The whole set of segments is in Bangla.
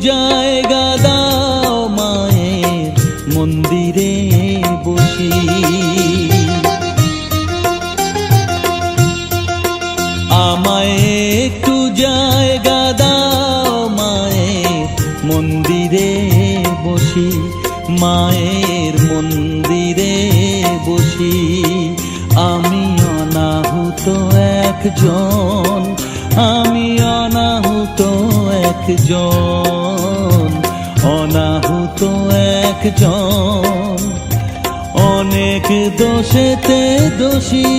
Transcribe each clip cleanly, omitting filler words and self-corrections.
জায়গা দাও মায়ের মন্দিরে বসি। আমায় একটু জায়গা দাও মায়ের মন্দিরে বসি, মায়ের মন্দিরে বসি। আমি অনাহুত একজন, আমি অনাহুত একজন, অনাহুত একজন। অনেক দোষেতে দোষী,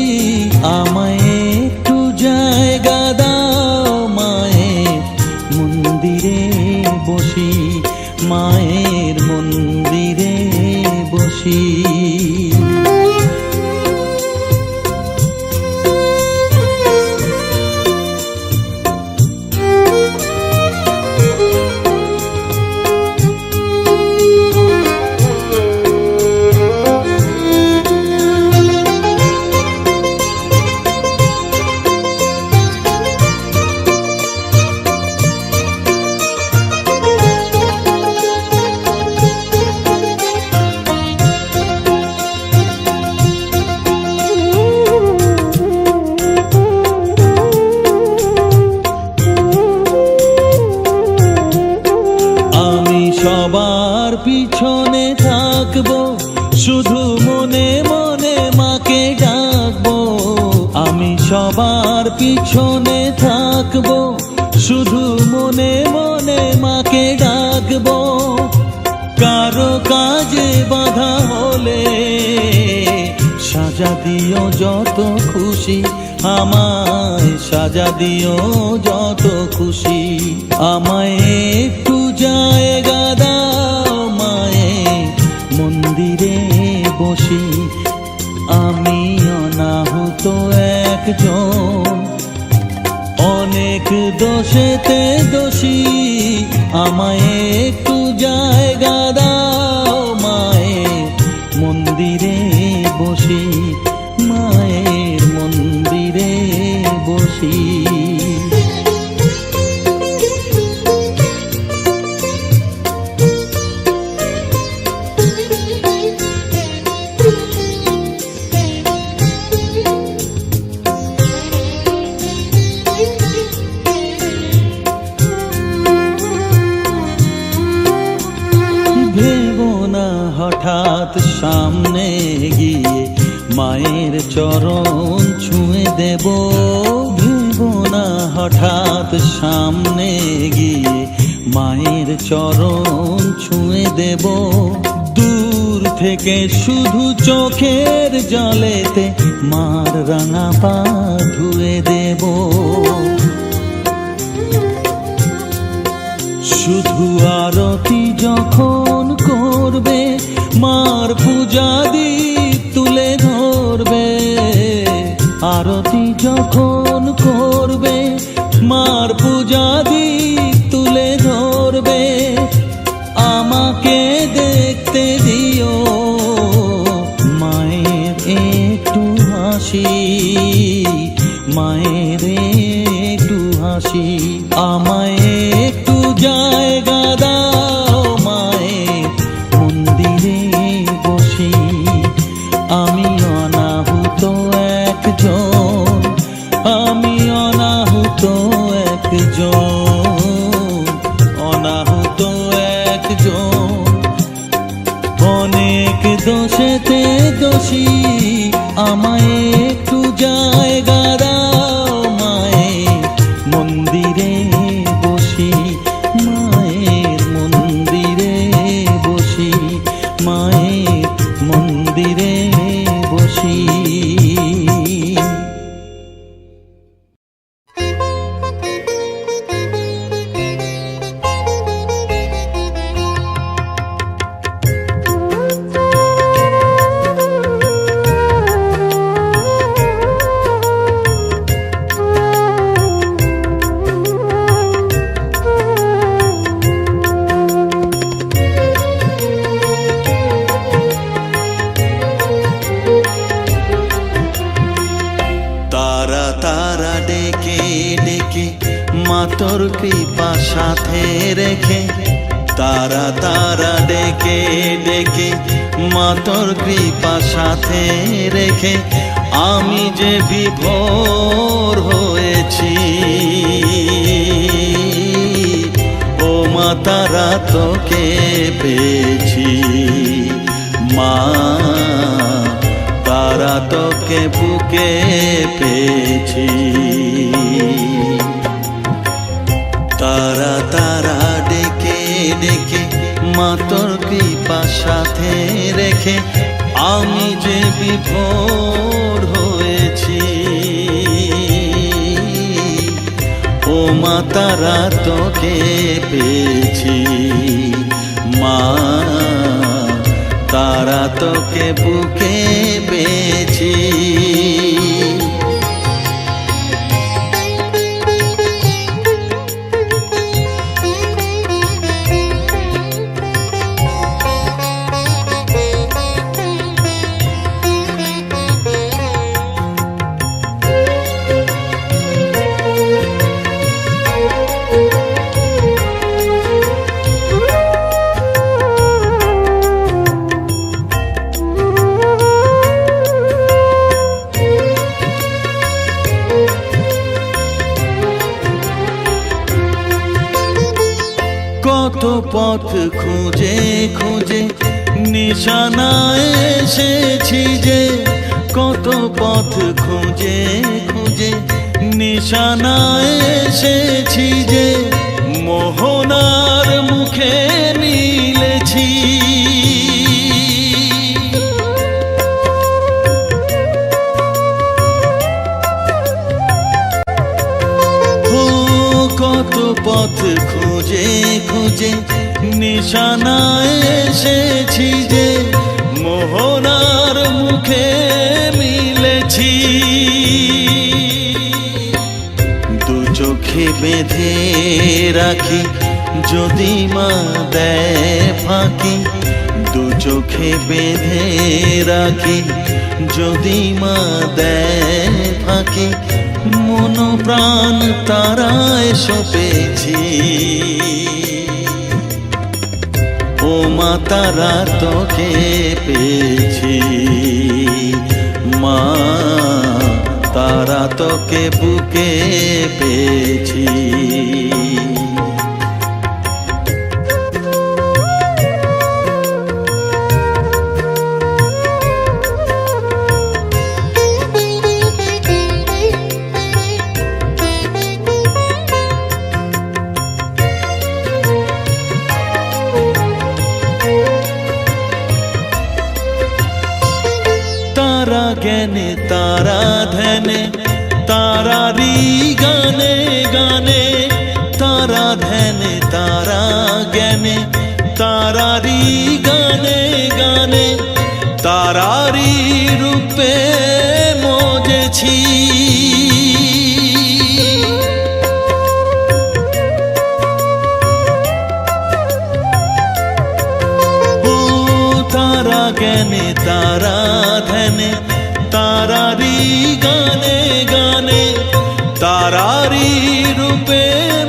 আমায় একটু জায়গা দাও মায়ের মন্দিরে বসি, মায়ের মন্দিরে বসি। সবার পিছনে থাকবো, শুধু মনে মনে মাকে ডাকবো। আমি সবার পিছনে থাকবো, শুধু মনে মনে মাকে ডাকবো। কারো কাজে বাধা হলে সাজা দিও যত খুশি, আমায় সাজা দিও যত খুশি। আমায় একটু জায়গা দাও মায়ের মন্দিরে বসি। আমি অনাহুত একজন, অনেক দোষেতে দোষী। আমায় একটু জায়গা দাও মায়ের মন্দিরে বসি, মায়ের মন্দিরে বসি। ভেবো না হঠাৎ সামনে গিয়ে মায়ের চরণ ছুঁয়ে দেব। ভেবো না হঠাৎ সামনে গিয়ে মায়ের চরণ ছুঁয়ে দেব। দূর থেকে শুধু চোখের জলেতে মার রাঙা পা ধুয়ে দেব। শুধু আরতি যখন করবে, মার পূজা দীপ তুলে ধরবে। আরতি যখন করবে, মার পূজা দীপ তুলে ধরবে। আমাকে দেখতে দিও মায়ের একটু হাসি, মায়ের একটু হাসি। আমায় একটু জায়গা দাও মায়ের মন্দিরে বসি। আমি অনাহুত একজন, আমি অনাহুত একজন, অনাহুত একজন। অনেক দোষেতে দোষী, আমায় একটু জায়গা দাও মায়ের মন্দিরে বসি, মায়ের মন্দিরে বসি, মায়ের মন্দিরে বসি। তোর কৃপা সাথে রেখে তারা তারা ডেকে ডেকে মা তোর কৃপা সাথে রেখে আমি যে বিভোর হয়েছি, ও মা তারা তোকে পেয়েছি। মা তারা তোকে বুকে পেয়েছি। তারা তারা ডেকে ডেকে মা তোর কৃপা সাথে রেখে আমি যে বিভোর হয়েছি, ও মা তারা তোকে পেয়েছি। মা তারা তোকে বুকে পেয়েছি। কত পথ খুঁজে খুঁজে নিশানায় এসেছি যে, কত পথ খুঁজে খুঁজে নিশানায় এসেছি যে, মোহনার মুখে মিলেছি। কত পথ খুঁজে খুঁজে নিশানায় এসেছি যে, মোহনার মুখে মিলেছি। দু চোখে বেঁধে রাখি যদি মা দেয় ফাঁকি, দু চোখে বেঁধে রাখি যদি মা দেয় ফাঁকি, মন প্রাণ তারায় সপেছি। ও মা তারা তোকে পেয়েছি। মা তারা তোকে বুকে পেয়েছি। তারা জ্ঞানে তারা ধ্যানে তারারি গানে গানে, তারা ধ্যানে তারা জ্ঞানে তারারি গানে গানে, তারারি রূপে মজেছি। ও তারা জ্ঞানে তারা ধ্যানে তারারি গানে গানে, তারারি রূপে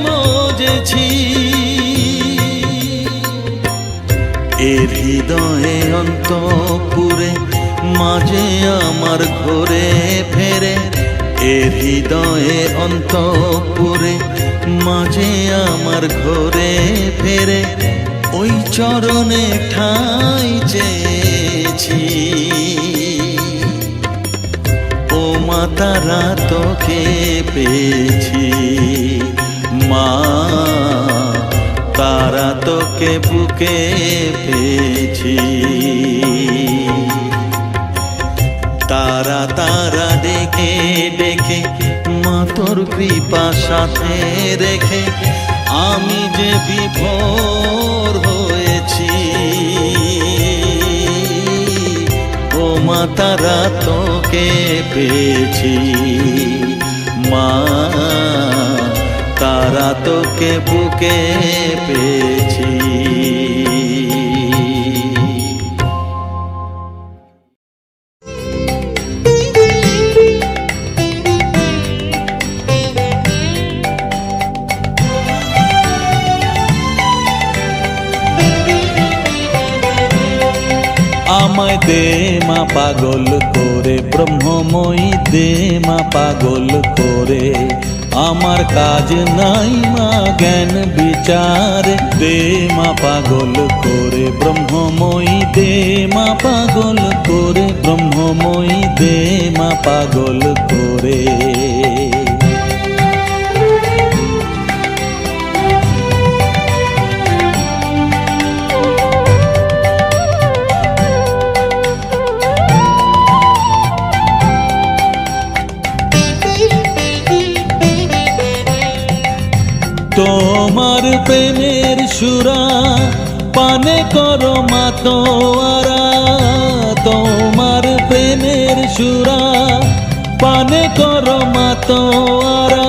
মজেছি। এর হৃদয়ে অন্তপুরে মাঝে আমার ঘরে ফেরে, এর হৃদয়ে অন্তপুরে মাঝে আমার ঘরে ফেরে, ওই চরণে ঠাঁই চেয়েছি। ও মা তারা তোকে পেয়েছি। মা তারা তোকে বুকে পেয়েছি। তারা তারা ডেকে ডেকে মা তোর কৃপা সাথে রেখে আমি যে বিভোর হয়েছি, ও মা তারা তোকে পেয়েছি। মা তারা তোকে বুকে পেয়েছি। দে মা পাগল করে, ব্রহ্মময়ী দে মা পাগল করে। আমার কাজ নাই মা জ্ঞান বিচার, দে মা পাগল করে, ব্রহ্মময়ী দে মা পাগল করে, ব্রহ্মময়ী দে মা পাগল করে। তোমার প্রেমের সুরা পানে করো মাতোয়ারা, তোমার প্রেমের সুরা পানে করো মাতোয়ারা।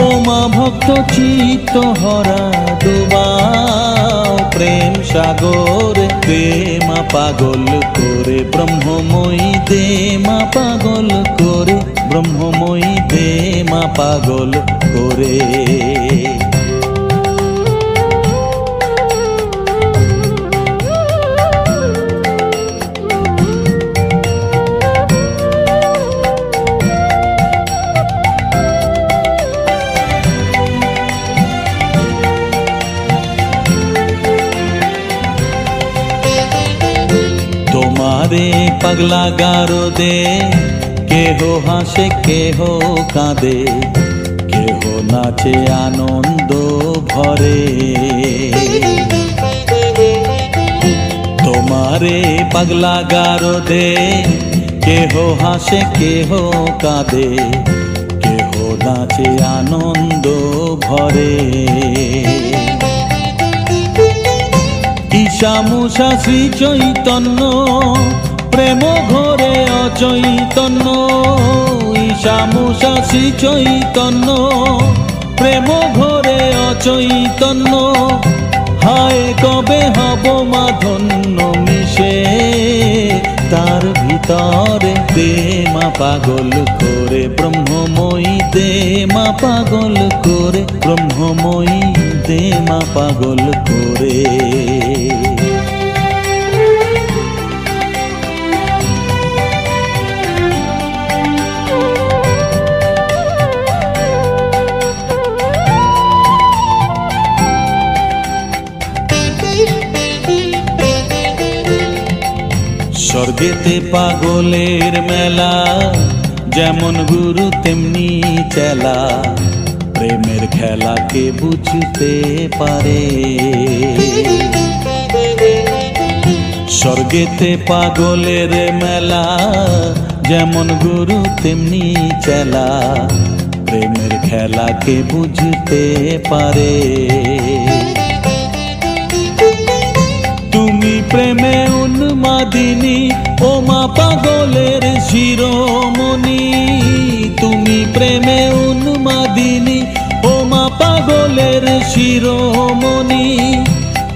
ও মা ভক্ত চিত্ত হরা ডুবাও প্রেম সাগরে, দে মা পাগল করে, ব্রহ্মময়ী দে মা পাগল করে, ব্রহ্মময়ী দে মা পাগল করে। তোমারে পাগলা গারো দে, কেহ হাসে কেহ কাঁদে, কেহ নাচে আনন্দ ভরে। তোমারে পাগলা গারো দে, কেহ হাসে কেহ কাঁদে, কেহ নাচে আনন্দ ভরে। ঈশা মুষা শ্রী চৈতন্য প্রেম ঘরে অচৈতন্য, ঈশা মুষা শ্রী চৈতন্য প্রেম ঘরে অচৈতন্য। হায় কবে হব মা ধন্য মিশে তার ভিতরে, দে মা পাগল করে, ব্রহ্মময়ী দে মা পাগল করে, ব্রহ্মময়ী দে মা পাগল করে। স্বর্গেতে পাগলের মেলা, যেমন গুরু তেমনি চেলা, প্রেমের খেলাকে বুঝতে পারে। স্বর্গেতে পাগলের মেলা, যেমন গুরু তেমনি চেলা, প্রেমের খেলাকে বুঝতে পারে। তুমি প্রেমে উন্মাদিনী ও মা পাগলের শিরোমণি, তুমি প্রেমে উন্মাদিনী ও মা পাগলের শিরোমণি।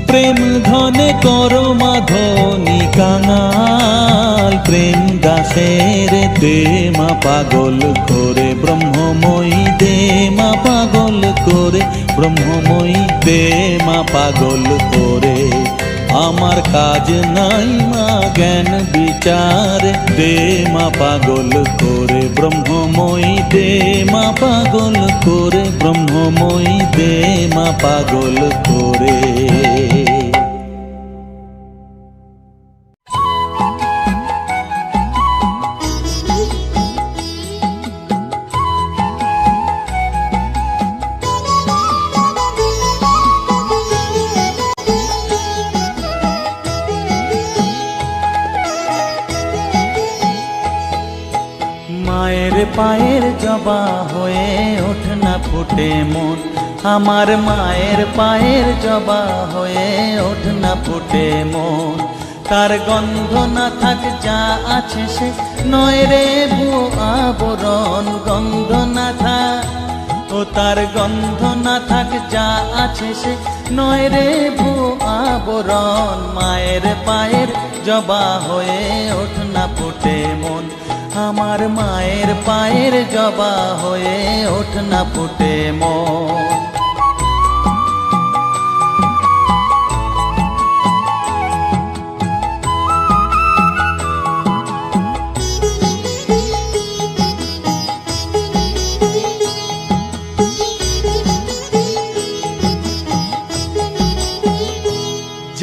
প্রেম ধনে করো মা ধনী কাঙাল, প্রেম দাসের দে মা পাগল করে, ব্রহ্মময়ী দে মা পাগল করে, ব্রহ্মময়ী দে মা পাগল করে। আমার কাজ নাই মা জ্ঞান বিচার, দে মা পাগল করে, ব্রহ্মময়ী দে মা পাগল করে, ব্রহ্মময়ী দে মা পাগল করে। মায়ের পায়ের জবা হয়ে ওঠ না ফুটে মন, আমার মায়ের পায়ের জবা হয়ে ওঠ না ফুটে মন। তার গন্ধ না থাক যা আছে সে নয় রে ভুয়ো আবরণ, গন্ধ না থাক ও তার গন্ধ না থাক যা আছে সে নয় রে ভুয়ো আবরণ। মায়ের পায়ের জবা হয়ে ওঠ না ফুটে মন, আমার মায়ের পায়ের জবা হয়ে ওঠ না ফুটে মন।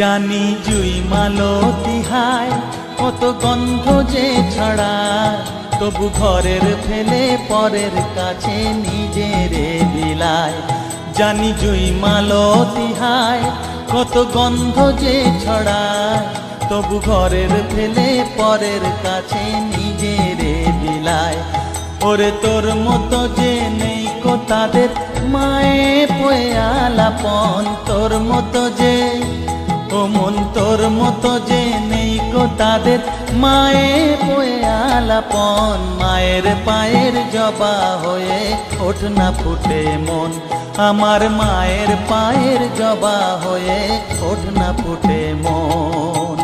জানি জুই মালতী হায় কত গন্ধ যে ছড়ায়, তবু ঘরের ফেলে পরের কাছে নিজেরে বিলায়। জানি জুই মালতী হায় কত গন্ধ যে ছড়ায়, তবু ঘরের ফেলে পরের কাছে নিজেরে বিলায়। ওরে তোর মতো যে নেই কো তাদের মায়ে পয়ে আলাপন, তোর মতো যে ও মন তোর মতো যে নেই কো তাদের মায়ে পয়ে আলাপন। মায়ের পায়ের জবা হয়ে ওঠ না ফুটে মন, আমার মায়ের পায়ের জবা হয়ে ওঠ না ফুটে মন।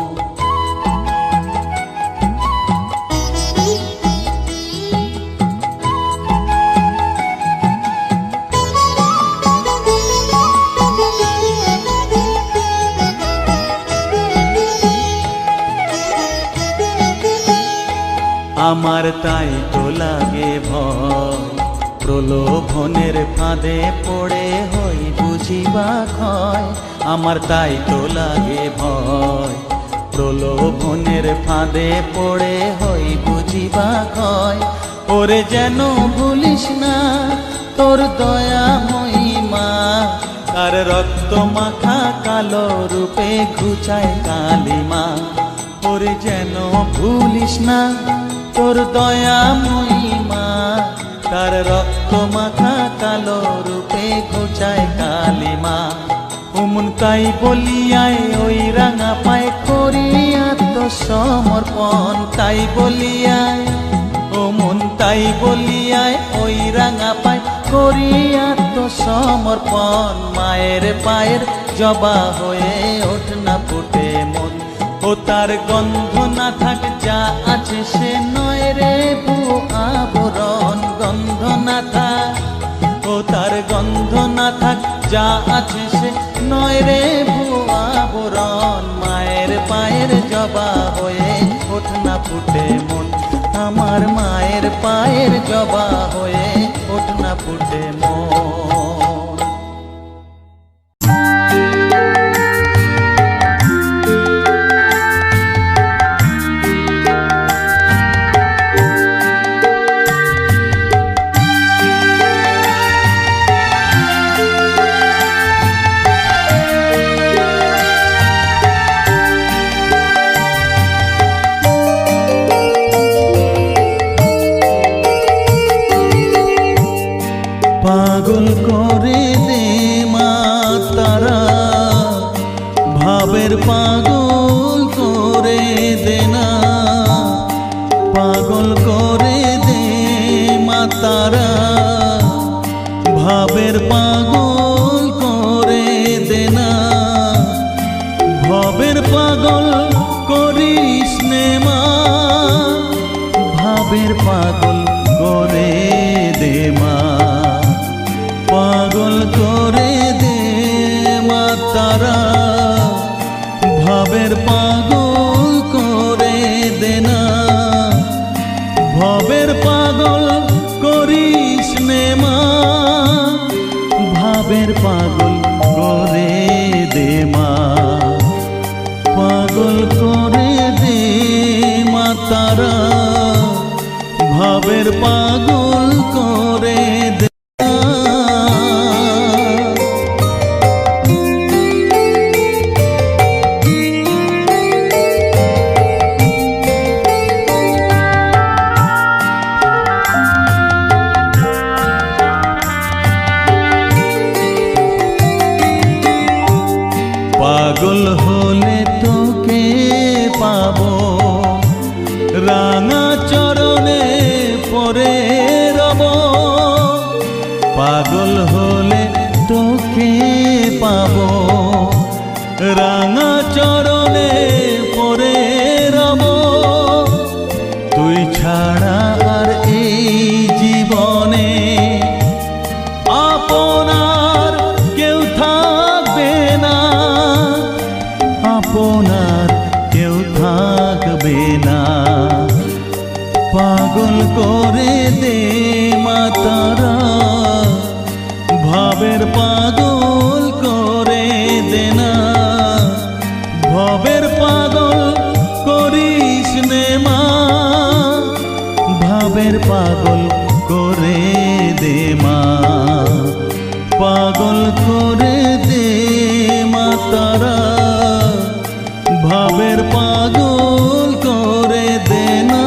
আমার তাই তো লাগে ভয়, প্রলোভনের ফাঁদে পড়ে হই বুঝিবা ক্ষয়। আমার তাই তো লাগে ভয়, প্রলোভনের ফাঁদে পড়ে হই বুঝিবা ক্ষয়। ওরে যেন ভুলিস না তোর দয়া মহিমা, তার রক্ত মাখা কালো রূপে ঘুচায় কালিমা। ওরে যেন ভুলিস না তোর দয়া মহিমা, তার রক্ত মাখা কালো রূপে ঘুচায় কালিমা। ওমন তাই বলিয়ায় ওই রাঙা পায় করি আত্মসমর্পণ, তাই বলিয়ায় ওমন তাই বলিয়ায় ওই রাঙা পায় করি আত্মসমর্পণ। মায়ের পায়ের জবা হয়ে ওঠ না ফুটে মন, ও তার গন্ধ না থাক যা আছে সে নয় রে ভুয়ো আবরণ। গন্ধ না থাক ও তার গন্ধ না থাক যা আছে সে নয় রে ভুয়ো আবরণ। মায়ের পায়ের জবা হয়ে ওঠ না ফুটে মন, আমার মায়ের পায়ের জবা হয়ে ওঠ না ফুটে মন। পাগল করে দে মা তারা, ভাবের পাগল করে দে না। পাগল করে দে মা তারা, ভাবের পাগল করে দে না। ভবের পাগল করিস নে মা, ভাবের পাগল করে দে মা। পাগল করে দে মা তারা, ভাবের পাগল করে দে না। ভবের পাগল করিস নে মা, ভাবের পাগল করে দে মা। পাগল করে দে মা তারা, ভাবের পাগল করে দে। পাগল হলে তোকে পাবো, রাঙা চরণে পরে রব। পাগল হলে তোকে পাবো, রাঙা চরণে পরে রব। তুই ছাড়া আর এই জীবনে আপনার কেউ থাকবে না, আপনার কেউ থাকবে না। পাগল করে দে মা তারা, ভাবের পাগল করে দে না। ভাবের পাগল করে দে মা, পাগল করে দে মা তারা, ভাবের পাগল করে দে না।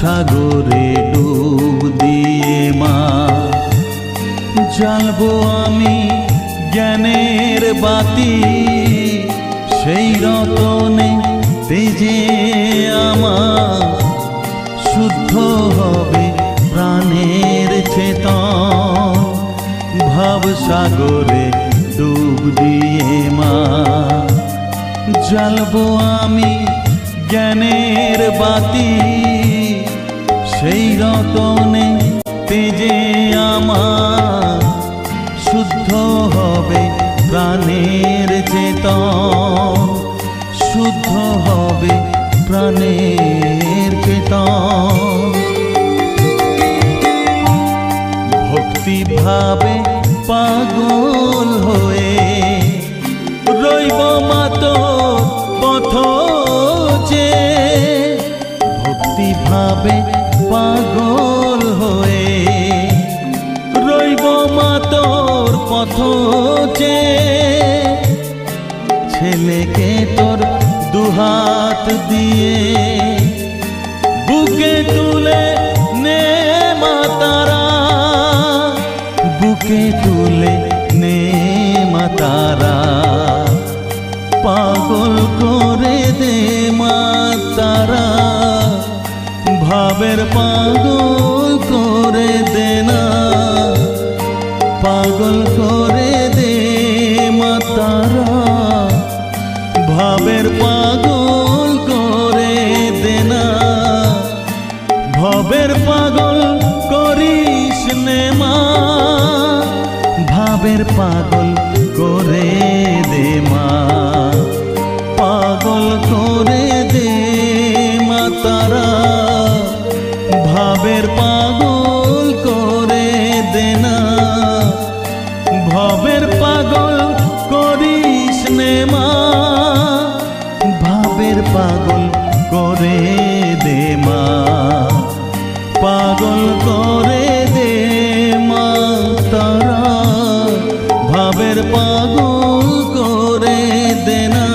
সাগরে ডুব দিয়ে মা, জ্বালবো আমি জ্ঞানের বাতি, সেই রতনে তেজে আমার শুদ্ধ হবে প্রাণের চেতন। ভাব সাগরে ডুব দিয়ে মা, জ্বালবো আমি জ্ঞানের বাতি, সেই রতনে তেজে আমার শুদ্ধ হবে প্রাণের চেতন, শুদ্ধ হবে প্রাণের চেতন। ভক্তি ভাবে পাগল হয়ে রইব মাত পথ যে, ভক্তি ভাবে পাগল হয়ে রইব মা তোর পথ যে। ছেলেকে তোর দুহাত দিয়ে বুকে তুলে নে মা তারা, বুকে তুলে নে মা তারা, পাগল করে দে মা তারা, ভাবের পাগল করে দে না, পাগল করে দে মা তারা, ভাবের পাগল করে দে না, ভাবের পাগল করিস নে মা, ভাবের পাগল করে দে মা, পাগল করে দে মা তারা, ভাবের পাগল করে দে না, ভাবের পাগল করিস নে মা, ভাবের পাগল করে দে মা, পাগল করে দে মা তারা, ভাবের পাগল করে দে না,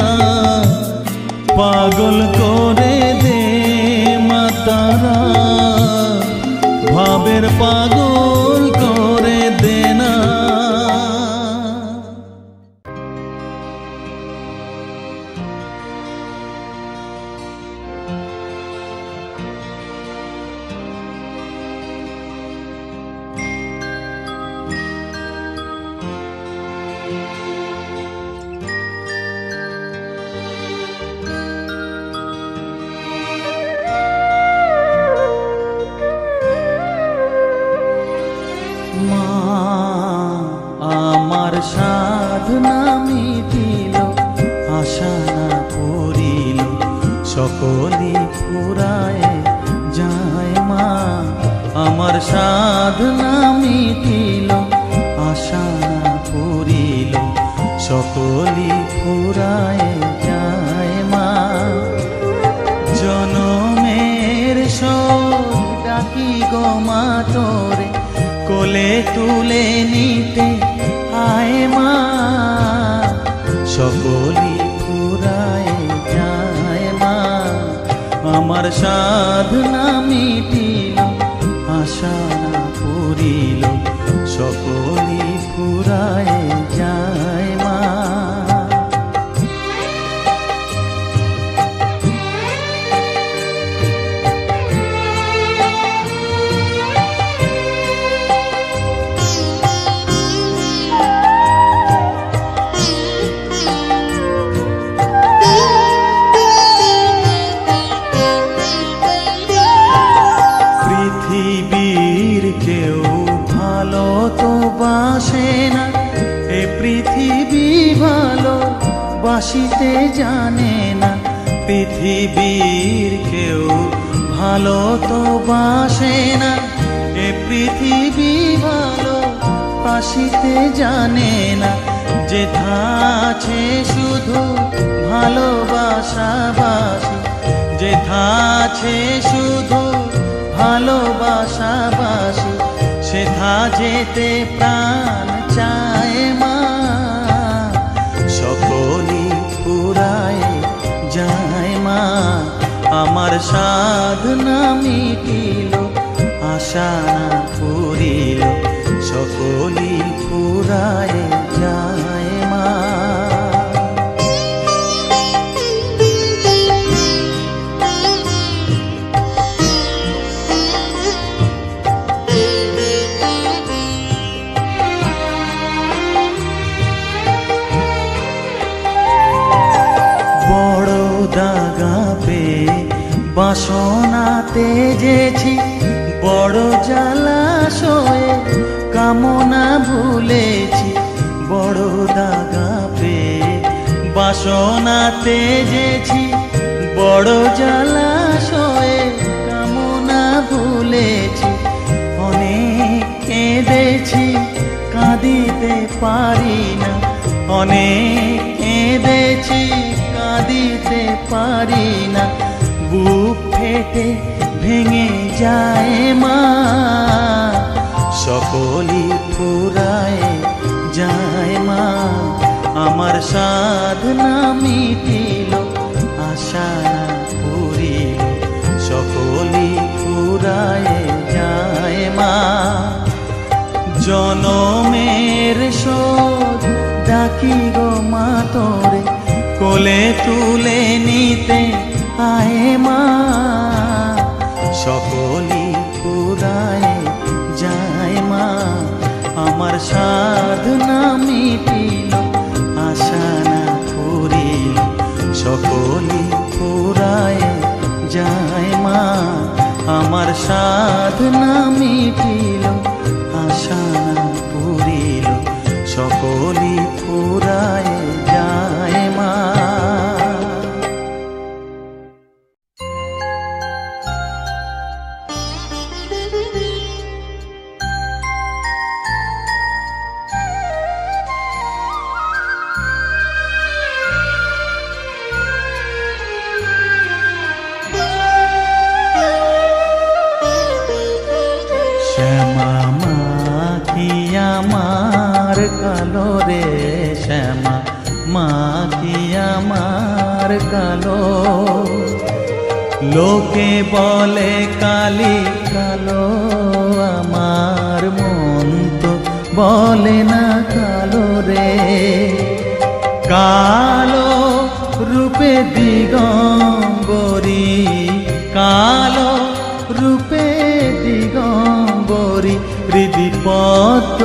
পাগল করে দে মা তারা, ভাবের পাগল করে দে না। আমার সাধনা মিটিল, আশা না করিল, সকলি ফুরায় যায় মা। আমার সাধনা মিটিল, আশা না করিল, সকলি ফুরায় যায় মা। জনমের শোক ডাকি গো মা তোরে, কোলে তুলে নিতে আয় মা। সকলি ফুরায় যায় মা। আমার সাধনা মিটিল, আশা না করিল, সকলি ফুরায় যায় মা। বাসিতে জানে না, পৃথিবীর কেউ ভালো তো বাসে না, এ পৃথিবী ভালো বাসিতে জানে না। যেথা আছে শুধু ভালোবাসাবাসি, যেথা আছে শুধু ভালোবাসাবাসি, সেথা যেতে প্রাণ চায় মা। সকলই ফুরায় যায় মা, আমার সাধনা মিটিল, আশা না পুরিল, সকলই ফুরায় যায় মা। বড় দাগা পেয়ে বাসনা তেজেছি, বড় জলাশয়ে কামনা ভুলেছি। বড় দাগা পেয়ে বাসনা তেজেছি, বড় জলাশয়ে কামনা ভুলেছি। অনেক কেঁদেছি কাঁদিতে পারি না, অনেক কেঁদেছি কাঁদিতে পারি না। বুক ফেটে ভেঙে যায় মা, সকলই ফুরায় যায় মা। আমার সাধনা মিটিল, আশা না পুরিল, সকলই ফুরায় যায় মা। জনমের শোধ ডাকি গো মা তোরে, কোলে তুলে নিতে আয় মা। সকলই ফুরায় যায় মা, আমার সাধনা মিটিল, আশা না পুরিল, সকলই ফুরায় যায় মা। আমার সাধনা মিটিল, আশা না পুরিল, সকলই ফুরায় যায় মা। শ্যামা মা কি আমার কালো রে, শ্যামা মা কি আমার কালো। লোকে বলে কালি কালো, আমার মন তো বলে না কালো রে। কালো রূপে দিগম্বরী, কালো রূপে দিগম্বরী, হৃদি পদ্ম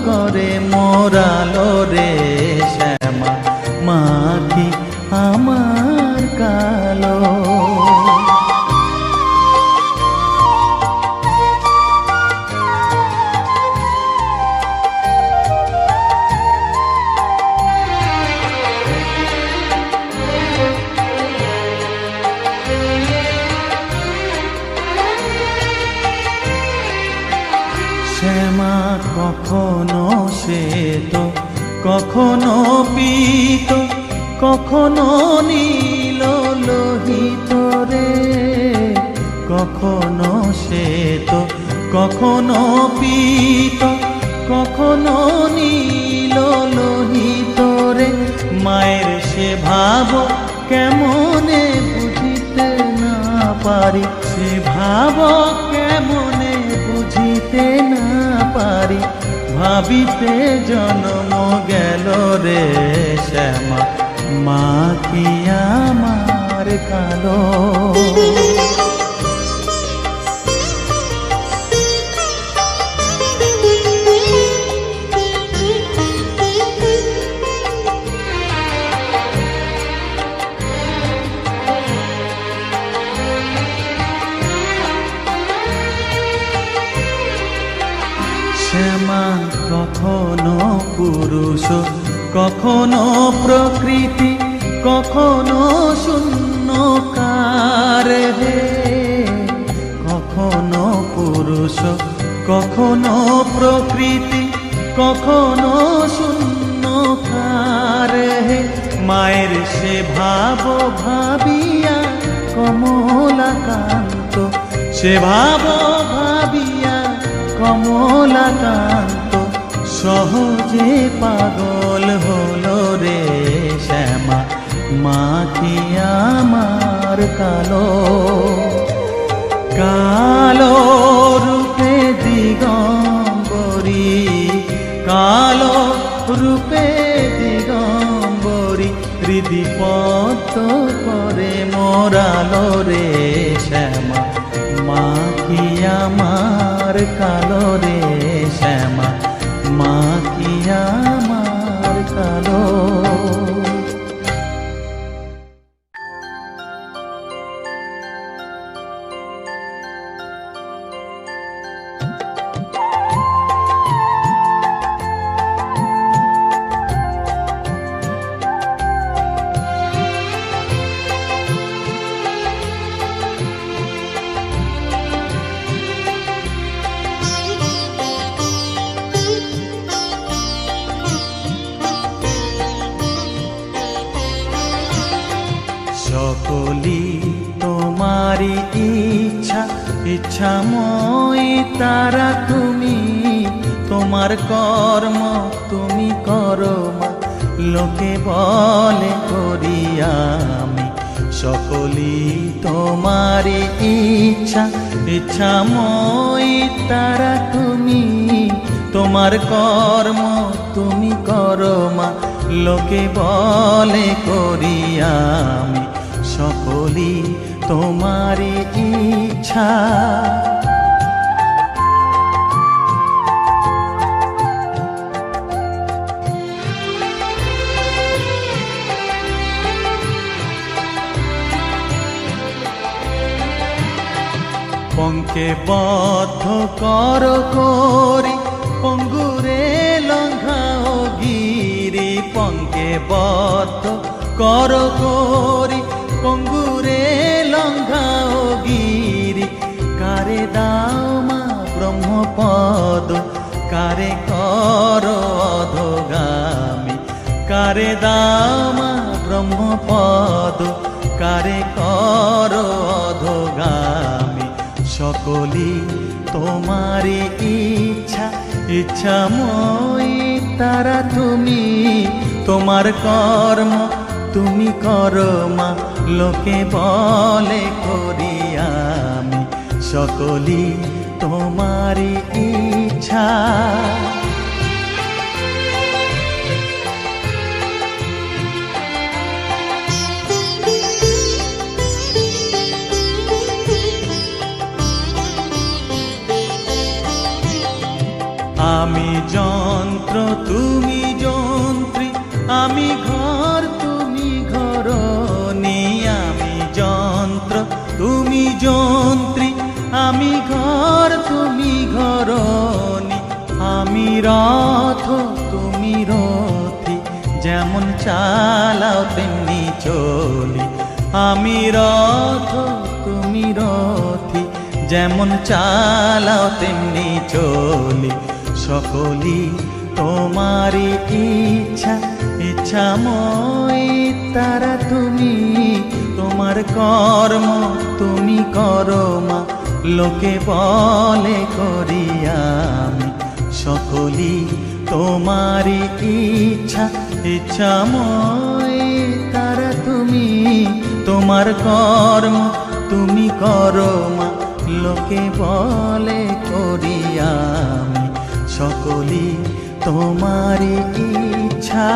করে মোরালো রে। শ্যামা মা কি আমার কালো। শ্যামা কখনো শ্বেত, কখনো পীত, কখনো নীল লোহিত রে। কখনো শ্বেত, কখনো পীত, কখনো নীল লোহিত রে। মায়ের সে ভাব কেমনে বুঝিতে না পারি, সে ভাব কেমনে বুঝিতে না পারি। ভাবিতে জন্ম গেল রে শ্যামা মা কি আমার কালো। শ্যামা কখনো পুরুষ, কখনো প্রকৃতি কখনো শূন্যকার হে, কখনো পুরুষ কখনো প্রকৃতি কখনো শূন্যকার হে। মায়ের সে ভাব ভাবিয়া কমলাকান্ত, সে ভাব ভাবিয়া কমলাকান্ত সহজে পাগল হলো রে শ্যামা। মা কি আমার কালো, কালো রূপে দিগম্বরী, কালো রূপে দিগম্বরী হৃদি পদ্ম করে মোরালো রে শ্যামা। মা কি আমার কালো রে শ্যামা, মা কি আমার কালো। সকলি তোমারি ইচ্ছা, ইচ্ছাময় তারা তুমি, তোমার কর্ম তুমি করো মা, লোকে বলে করি আমি। সকলি তোমারি ইচ্ছা, ইচ্ছাময় তারা তুমি, তোমার কর্ম তুমি করো মা, লোকে বলে করি আমি। সকলি তোমারি ইচ্ছা। পঙ্কে বদ্ধ কর করি পঙ্গুরে লঙ্ঘাও গিরি, পঙ্কে বদ্ধ কর করি পঙ্গুরে লঙ্ঘাও গিরি। কারে দাও মা ব্রহ্মপদ, কারে কর অধোগামী, কারে দাও মা ব্রহ্মপদ, কারে কর অধোগামী। সকলি তোমারি ইচ্ছা, ইচ্ছাময় তারা তুমি, তোমার কর্ম তুমি করো মা, লোকে বলে করি আমি। সকলি তোমারি ইচ্ছা। আমি যন্ত্র তুমি যন্ত্রী, আমি ঘর তুমি ঘরণী। আমি যন্ত্র তুমি যন্ত্রী, আমি ঘর তুমি ঘরণী। আমি রথ তুমি রথী, যেমন চালাও তেমনি চলি। আমি রথ তুমি রথী, যেমন চালাও তেমনি চলি। সকলি তোমারি ইচ্ছা, ইচ্ছাময় তারা তুমি, তোমার কর্ম তুমি করো মা, লোকে বলে করি আমি। সকলি তোমারি ইচ্ছা, ইচ্ছাময় তারা তুমি, তোমার কর্ম তুমি করো মা, লোকে বলে করি আমি। সকলি তোমারি ইচ্ছা।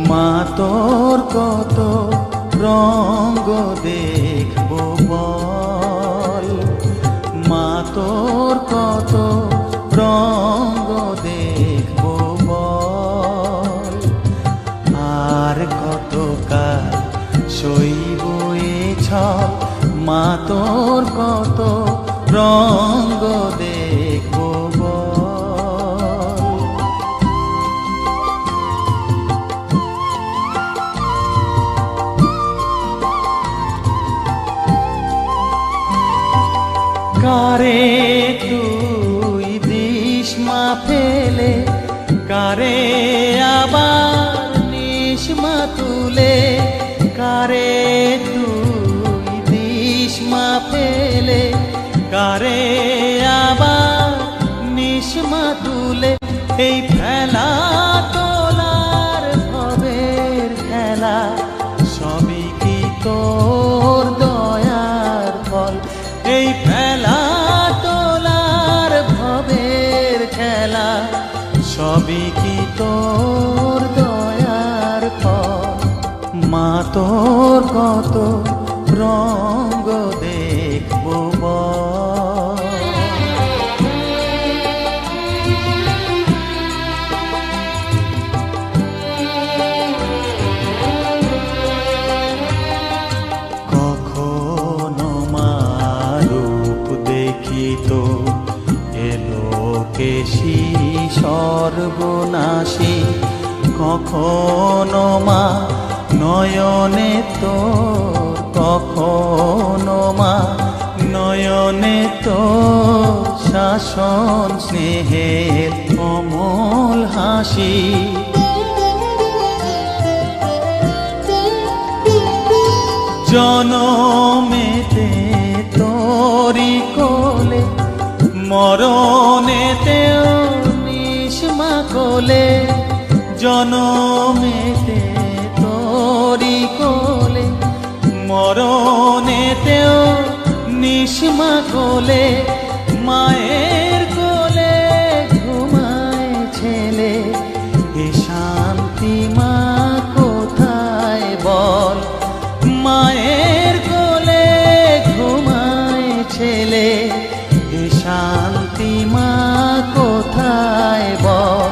মা তোর কত রঙ্গ দেখবো বল, মা তোর কত রঙ্গ দেখবো বল, আর কত কাল সইব এ ছল, মা তোর কত রঙ্গ দেখবো বল। কারে তুই দিস মা ফেলে, কারে আবার নিস মা তুলে, কারে তুই দিস মা ফেলে, কারে আবার নিস মা তুলে, এই ফেলা তোলার ভবের খেলা সবই কি তোর দয়ার ফল, এই ফেলা তোলার ভবের খেলা সবই কি তোর দয়ার ফল, মা তোর কত রঙ্গ দেখবো বল। কখনো মা রূপ দেখিত এলোকেশী সর্বনাশী, কখনো মা নয়নে তোর, কখনো মা নয়নে তোর শাসন স্নেহের অমল হাসি, জনমেতে তোরি কোলে, মরণেতেও নিস মা কোলে, জনমেতে তোরি কোলে, মরণেতেও নিস মা কোলে, মায়ের কোলে ঘুমায় ছেলে, এ শান্তি মা কোথায় বল, মায়ের কোলে ঘুমায় ছেলে, এ শান্তি মা কোথায় বল,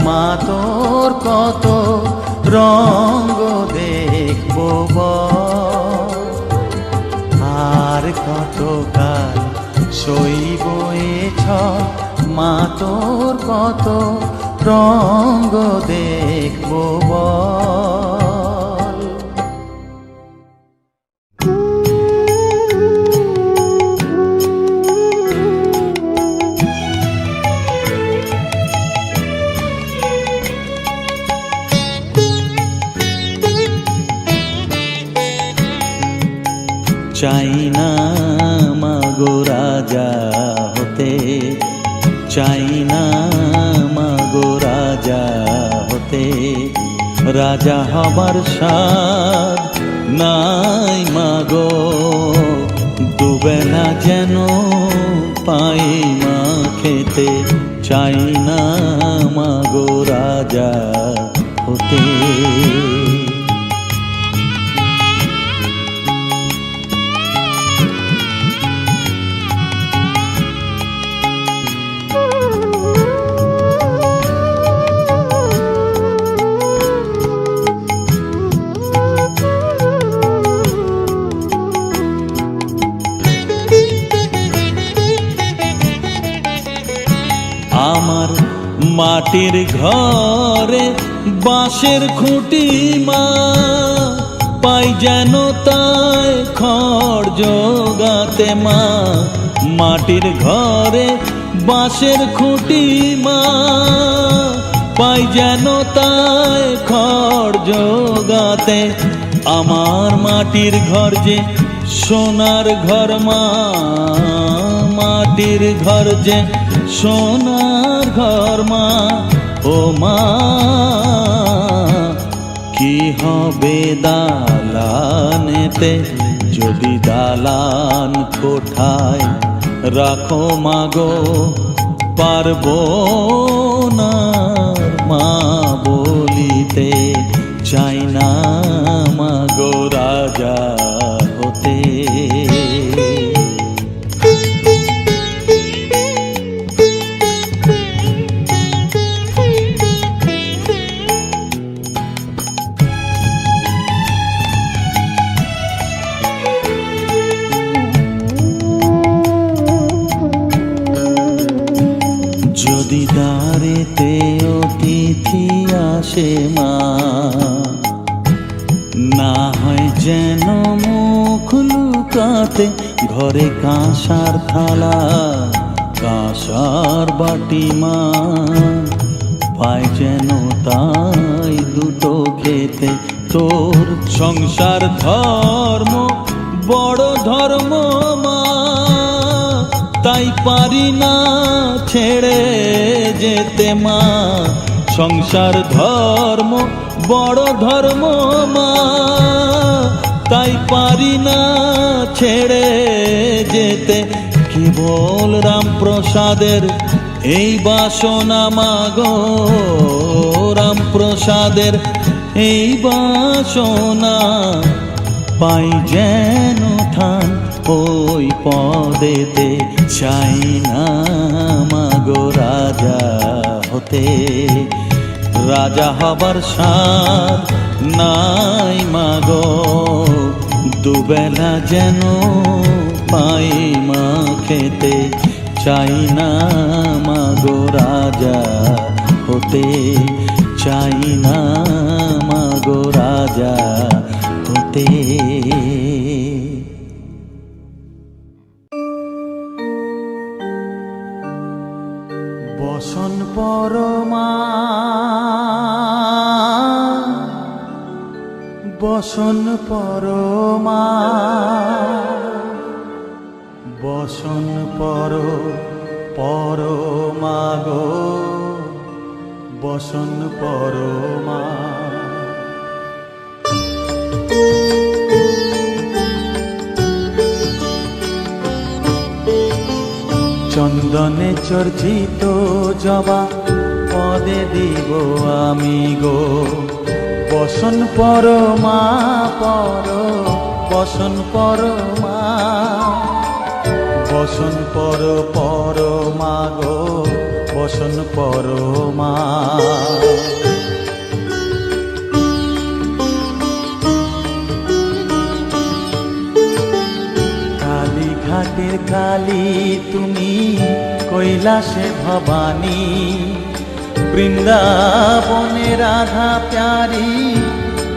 মা তোর কত রঙ্গ দেখবো বল, আর কত কাল সইব এ ছল, মা তোর কত রঙ্গ দেখবো বল। চাই না মাগো রাজা হতে, চাই না মাগো রাজা হতে, রাজা হবার স্বাদ নাই মাগো, দুবেলা যেন পাই মা খেতে, চাই না মাগো রাজা হতে। আমার মাটির ঘরে বাঁশের খুঁটি মা, পাই যেন তাই খড় জোগাতে মা, মাটির ঘরে বাঁশের খুঁটি মা, পাই যেন তাই খড় জোগাতে, আমার মাটির ঘর যে সোনার ঘর মা, মাটির ঘর যে সোনার ঘর মা, ও মা কি হবে দালানেতে, যদি দালান কোঠায় রাখো মাগো, পারবো না মা বলিতে, চাই না মাগো রাজা হতে। যদি দ্বারেতে অতিথি আসে মা, না হয় যেন মুখ লুকাতে ঘরে কাঁসার থালা কাঁসার বাটি মা, পায় যেন তাই দুটো খেতে। তোর সংসার ধর্ম বড় ধর্ম মা, তাই পারি না ছেড়ে যেতে মা। সংসার ধর্ম বড় ধর্ম মা, তাই পারি না ছেড়ে যেতে। কেবল রামপ্রসাদের এই বাসনা মাগো, রামপ্রসাদের এই বাসনা, পাই যেন থান ওই পদেতে। চাই না মাগো রাজা হতে, রাজা হবার সাধ নাই মাগো। দুবেলা যেন পাই মা খেতে, চাই না মাগো রাজা হতে, চাই না মাগো রাজা হতে। বসন পরমা বসন পরমা, বসন পরমা গো, বসন পরমা। চন্দনে চর্চিত জবা পদে দিব আমি গো, বসন পরমা বসন পরমা, বসন পরমা গো, বসন পরমা। কালীঘাটের কালী তুমি, কৈলাসে ভবানী, বৃন্দাবনে রাধা প্যারি,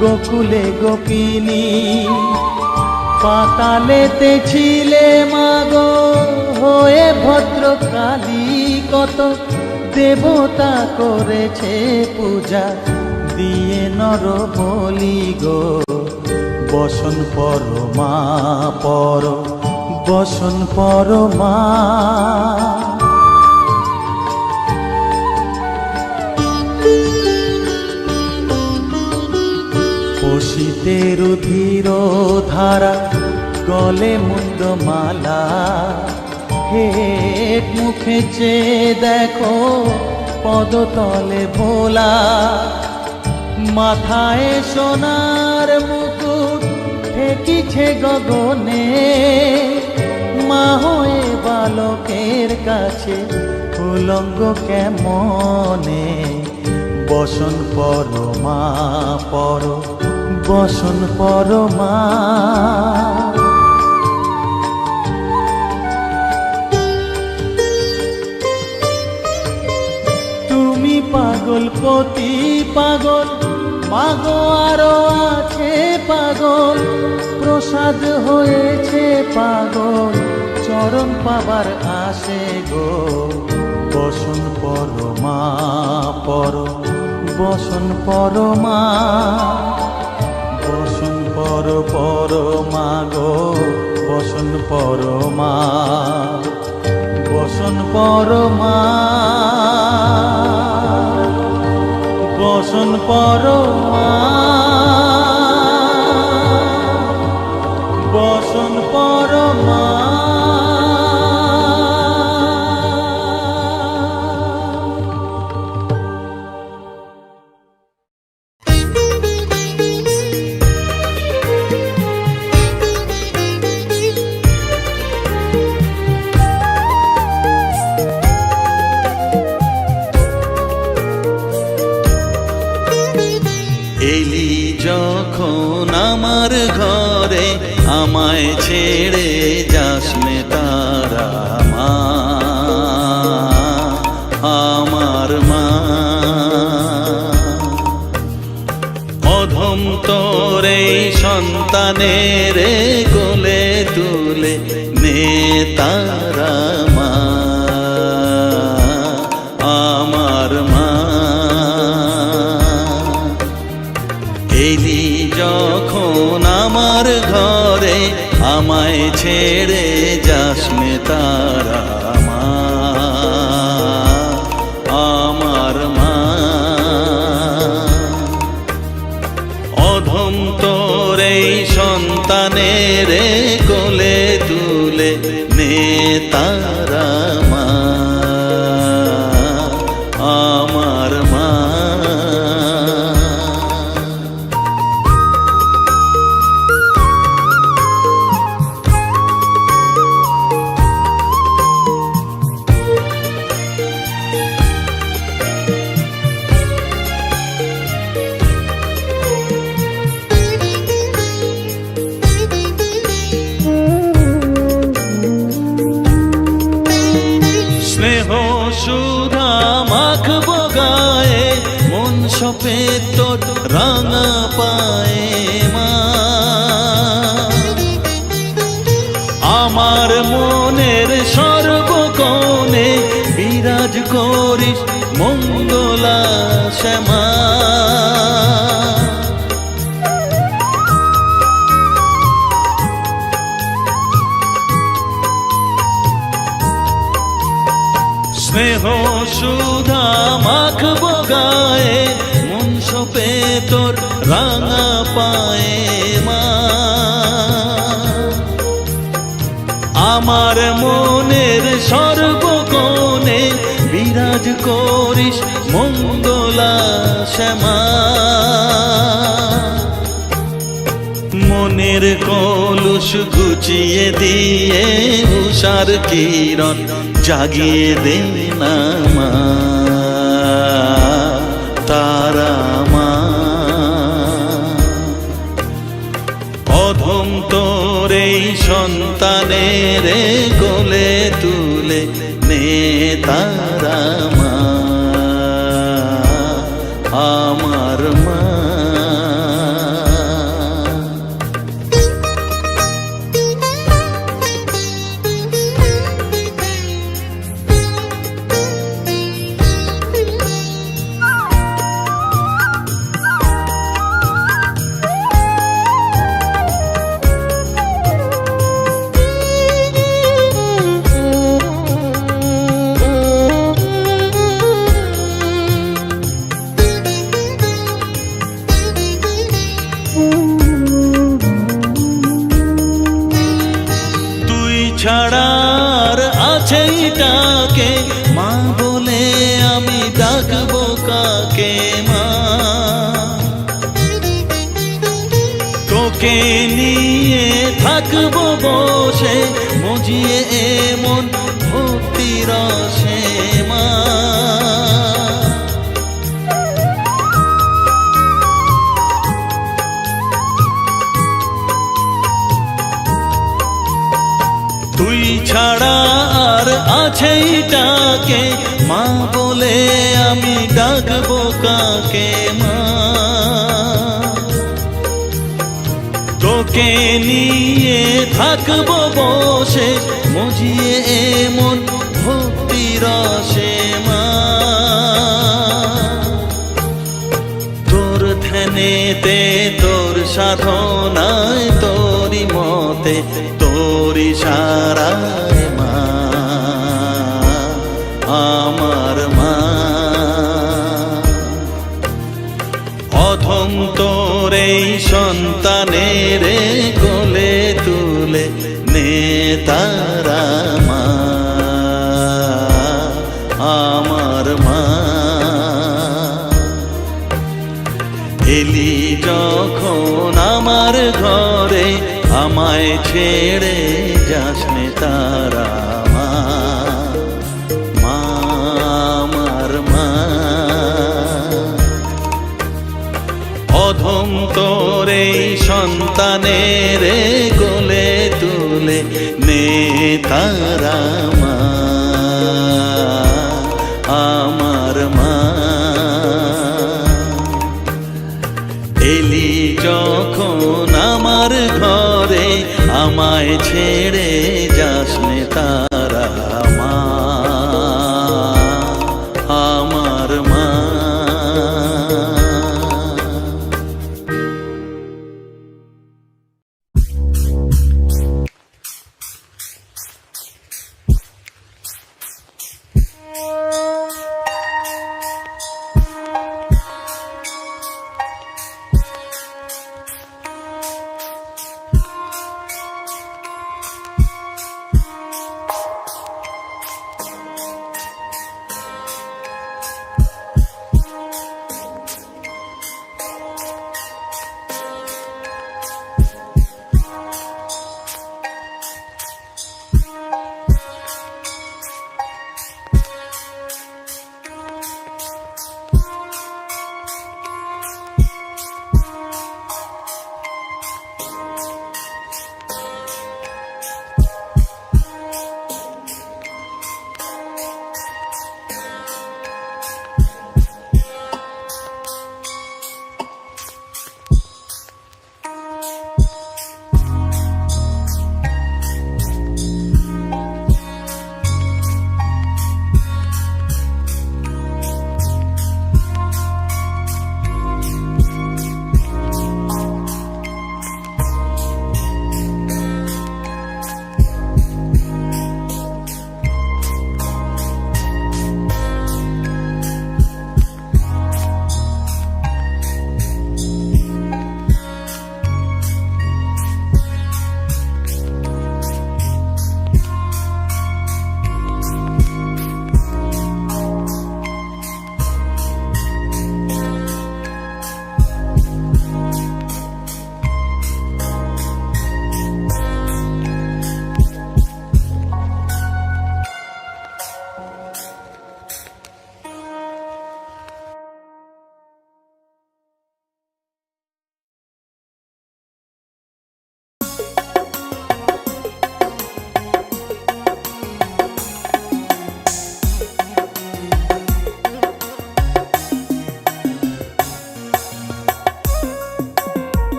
গোকুলে গোপিনী। পাতালেতে ছিলে মাগো হয়ে ভদ্রকালী, কত দেবতা করেছে পূজা দিয়ে নর বলি গো। বসন পরমা বসন পরমা। পশিতে রুধির ধারা, গলে মুন্ডমালা, হেট মুখে চেয়ে দেখো পদতলে ভোলা। মাথায় সোনার মুকুট ঠেকিছে গগনে, মা হয়ে বালকের কাছে উলঙ্গ কেমনে। বসন পরমা বসন পরমা। তুমি পাগল পতি পাগল মাগো, আরো আছে পাগল, প্রসাদ হয়েছে পাগল, চরণ পাবার আসে গো। বসন পরমা বসন পরমা, বসন পরমা গো, বসন পরমা, বসন পরমা, বসন পরমা, বসন পরমা। যখন আমার ঘরে আমায় ছেড়ে যাস নে তারা মা, আমার মা। অধম তোর এই সন্তানের কোলে তুলে নে তারা মা, আমার মা। এলি যখন আমার ঘরে আমায় ছেড়ে যাস নে তারা মা, আমার মা। অধম তোর এই সন্তানের কোলে তুলে নে তারা মা, আমার মা। স্নেহ সুধা মাখবো গায়ে, মন সপে তোর রাঙা পায়ে মা। আমার মনের সর্বকোণে বিরাজ করিস মঙ্গলা শ্যামা। স্নেহ সুধা মাখবো গায়ে, মন সপে তোর রাঙা পায়ে মা। আমার মনের সর্বকোণে বিরাজ করিস মঙ্গলা শ্যামা। মনের কলুষ ঘুচিয়ে দিয়ে উষার কিরণ জাগিয়ে দে না মা, তারা মা। অধম তোর এই সন্তানের কোলে তুলে নে তারা মা, আমার মা। ছাড়ার আছে ডাকে মা বলে আমি ডাকবো কাকে মা। তোকে নিয়ে থাকবো বসে মজিয়ে এমন ভক্তি রসে মা। তুই ছাড়া আর আছে ডাকে মা বলে আমি ডাকবো কাকে মা। তোকে নিয়ে থাকবো বসে মজিয়ে এমন ভক্তি রসে মা। তোর ধ্যানেতে তোর সাধনায় তোরি মতে তোরি সারায় মা, আমার মা। অধম তোর এই সন্তানের কোলে তুলে নে তারা মা, আমার মা। এলি যখন আমার ঘরে আমায় ছেড়ে যাস নে তারা মা, আমার মা। অধম তোর এই সন্তানের কোলে তুলে নে তারা মা, আমার মা। এলি যখন আমার ঘরে আমায় ছেড়ে যাস নে তারা মা, আমার মা।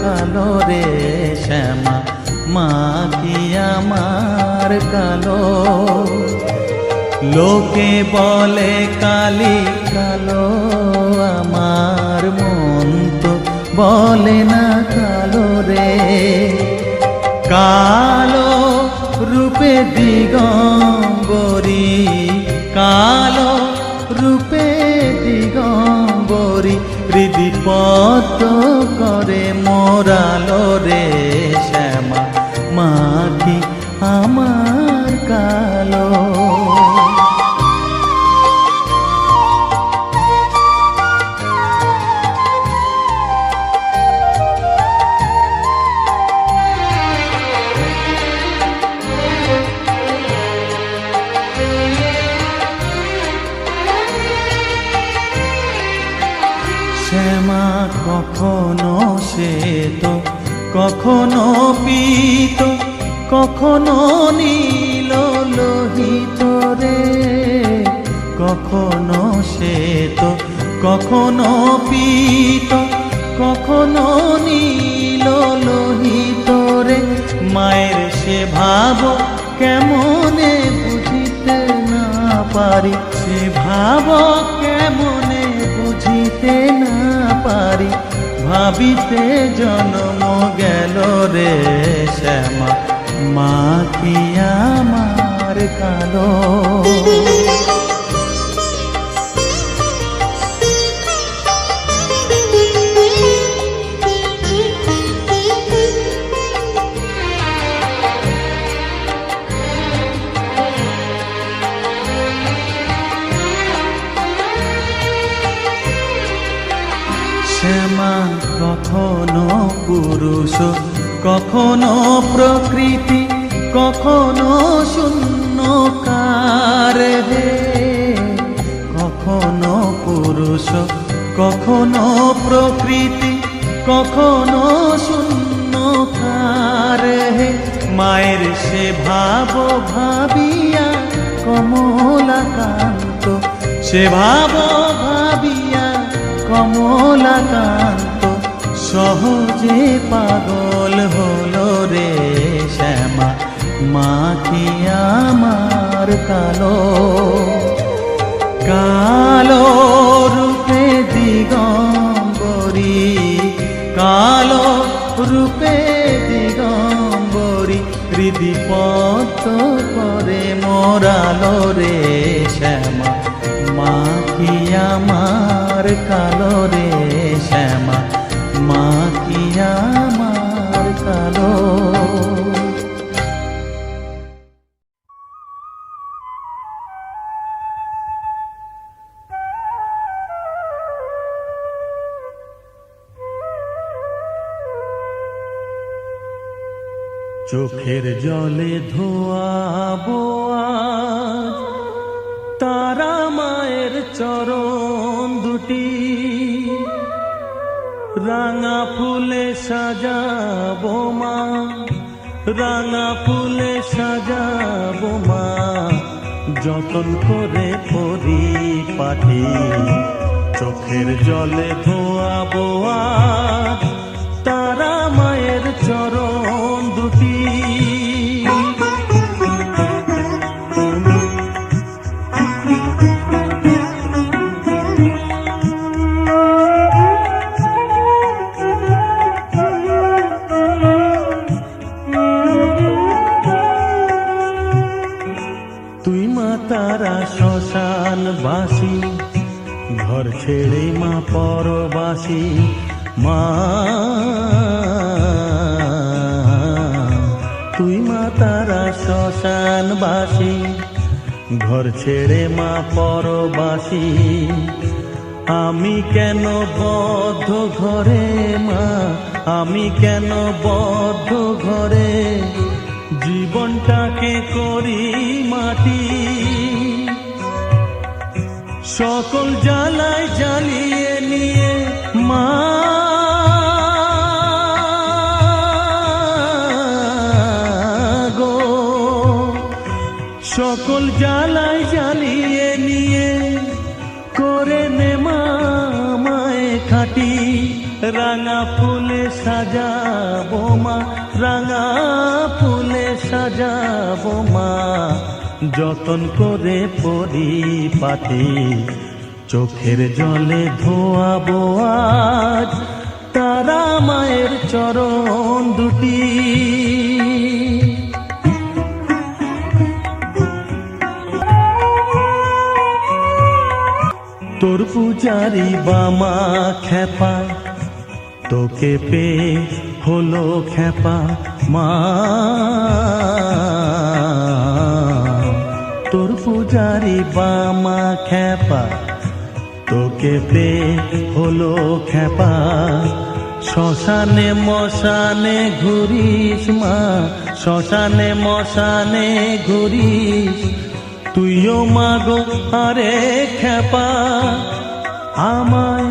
কালো রে শ্যামা, মা কি আমার কালো। লোকে বলে কালি কালো, আমার মন তো বলে না কালো রে। কালো রূপে দিগম্বরী, কালো রূপে দিগম্বরী, হৃদিপদ্ম করে মোরালো রে শ্যামা, মা কি আমার কালো। শ্যামা কখনো শ্বেত, কখনো পীত, কখনো নীল লোহিত রে। কখনো শ্বেত, কখনো পীত, কখনো নীল লোহিত রে। মায়ের সে ভাব কেমনে বুঝিতে না পারি, সে ভাব কেমনে বুঝিতে না পারি, ভাবিতে জন্ম গেল রে শ্যামা, মা কি আমার কালো। শ্যামা কখনো পুরুষ, কখনো প্রকৃতি, কখনো শূন্যকার হে। কখনো পুরুষ, কখনো প্রকৃতি, কখনো শূন্যকার হে। মায়ের সে ভাব ভাবিয়া কমলাকান্ত, সে ভাব ভাবিয়া কমলাকান্ত, সহজে পাগল হলো রে শ্যামা, মা কি আমার কালো। কালো রূপে দিগম্বরী, কালো রূপে দিগম্বরী, হৃদিপদ্ম করে মোরালো রে শ্যামা, মা কি আমার কালো রে শ্যামা, মা কি আমার কালো। চোখের জলে ধোয়াবো আজ তারা মায়ের চরণ দুটি, রাঙা ফুলে সাজাবো মা, রাঙা ফুলে সাজাবো মা, যতন করে পরিপাটি। চোখের জলে ধোয়াবো আজ তারা মায়ের চরণ দুটি। তুই মা তারা শ্মশানবাসী, ঘর ছেড়ে মা পরবাসী। মা তুই মা তারা শ্মশানবাসী, ঘর ছেড়ে মা পরবাসী। আমি কেন বদ্ধ ঘরে মা, আমি কেন বদ্ধ ঘরে, জীবনটাকে করি মাটি। সকল জ্বালায় জ্বালিয়ে নিয়ে মা গো, সকল জ্বালায় জ্বালিয়ে নিয়ে করে নে মা মায়ে খাটি। রাঙা ফুলে সাজাবো মা, রাঙা ফুলে সাজাবো মা, যতন করে পরিপাটি চোখের জলে ধোয়াবো আজ তারা মায়ের চরণ দুটি। তোর পূজারি বামা খেপা, তোকে পেয়ে হলো খেপা মা, তোর পূজারি বামা খেপা, তোকে পেয়ে হলো খেপা। শ্মশানে মশানে ঘুরিস মা, শ্মশানে মশানে ঘুরিস, তুইও মাগো আরে খেপা, আমায়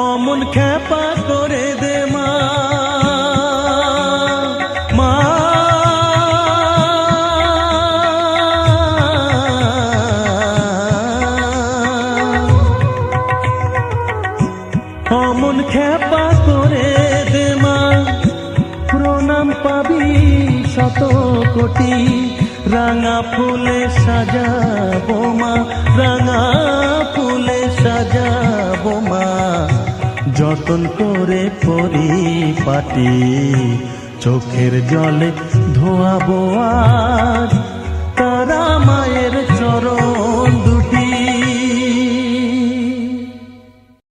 অমন খেপা করে দে মা, মা অমন খেপা করে দে মা, প্রণাম পাবি শত কোটি, রাঙা ফুলে সাজাবো মা, রাঙা ফুলে সাজাবো মা, যতন করে পরিপাটি চোখের জলে ধোয়াবো আজ তারা মায়ের চরণ